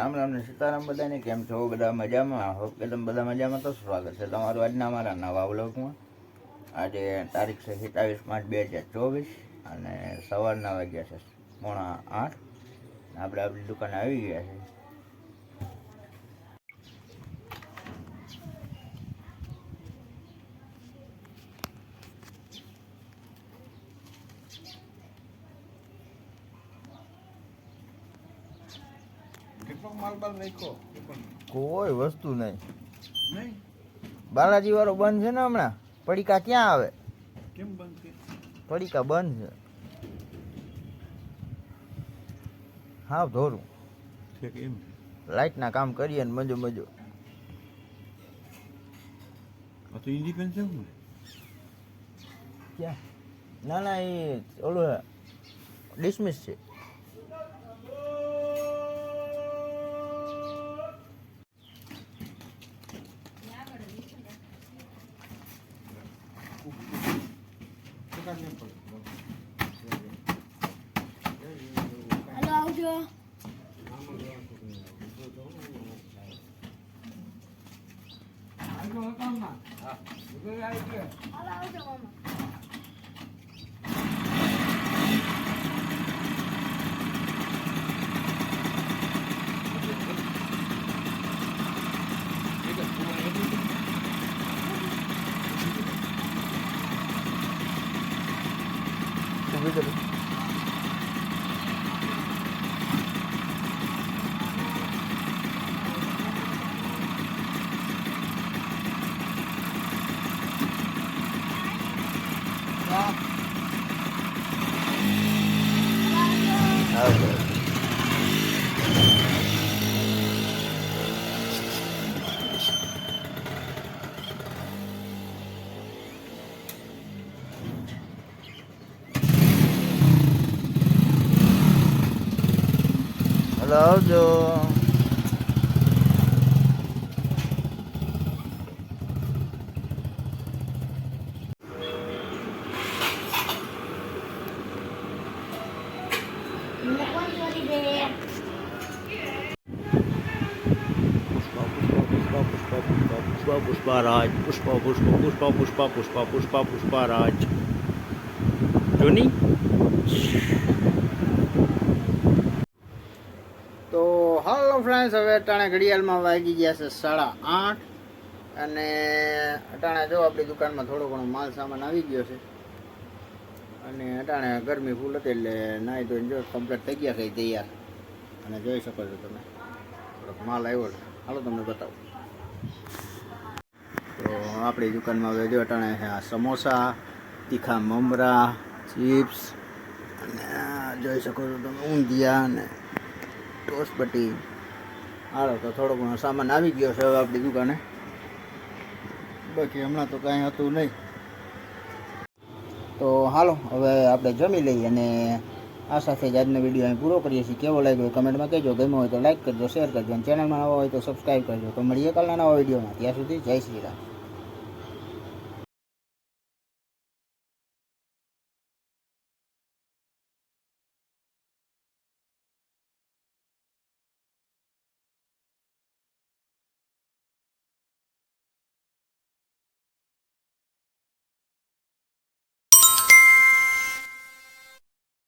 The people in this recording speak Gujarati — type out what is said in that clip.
રામ રામ ને સીતારામ બધાને. કેમ છો બધા? મજામાં? હોપ કે તમે બધા મજામાં. તો સ્વાગત છે તમારું આજના અમારા નવા વ્લોગમાં. આજે તારીખ છે 27 માર્ચ 2024 અને સવારના વાગ્યા છે 7:45. આપણે આપણી દુકાને આવી ગયા છે. કોઈ વસ્તુ નહીં. બાલાજી વાળો બંધ છે ને હમણાં. પડીકા ક્યાં આવે? કેમ બંધ છે? પડીકા બંધ છે. હા ધોરું છે કે એમ લાઇટના કામ કરીએ ને મજો મજો. આ તો ઇન્ડિપેન્ડન્સ છે ને? ક્યાં? ના ના એ ઓલું ડિસમિસ છે. Halo આવજો. હાલો આવજો મામા. હલો આવજો. મને કોણ ચોરી દે? પુષ્પારાજ. પુષ્પારાજ. જોની. તો હાલો ફ્રેન્ડ્સ, હવે અટાણે ઘડિયાળમાં વાગી ગયા છે 8:30 અને અટાણે જો આપણી દુકાનમાં થોડો ઘણો માલ સામાન આવી ગયો છે અને અટાણે ગરમી ફૂલ હતી એટલે નાહી ધોઈને જો કમ્પ્લીટ થઈ ગયા છે તૈયાર. અને જોઈ શકો છો તમે થોડોક માલ આવ્યો છે. હાલો તમને બતાવું. તો આપણી દુકાનમાં હવે જો અટાણે આ સમોસા, તીખા મમરા, ચિપ્સ અને આ જોઈ શકો છો તમે ઊંધિયા અને ટોસપટ્ટી. હાલો તો થોડો ઘણો સામાન આવી ગયો છે હવે આપણી દુકાને. બાકી હમણાં તો કાંઈ હતું નહીં. તો હાલો હવે આપણે જમી લઈએ અને આ સાથે જ આજનો વિડીયો અહીં પૂરો કરીએ છીએ. કેવો લાગ્યો કમેન્ટમાં કહેજો. ગમ્યો હોય તો લાઈક કરજો, શેર કરજો અને ચેનલમાં નવા હોય તો સબસ્ક્રાઈબ કરજો. તો મળીએ કાલના નવા વિડીયોમાં. ત્યાં સુધી જય શ્રી રામ.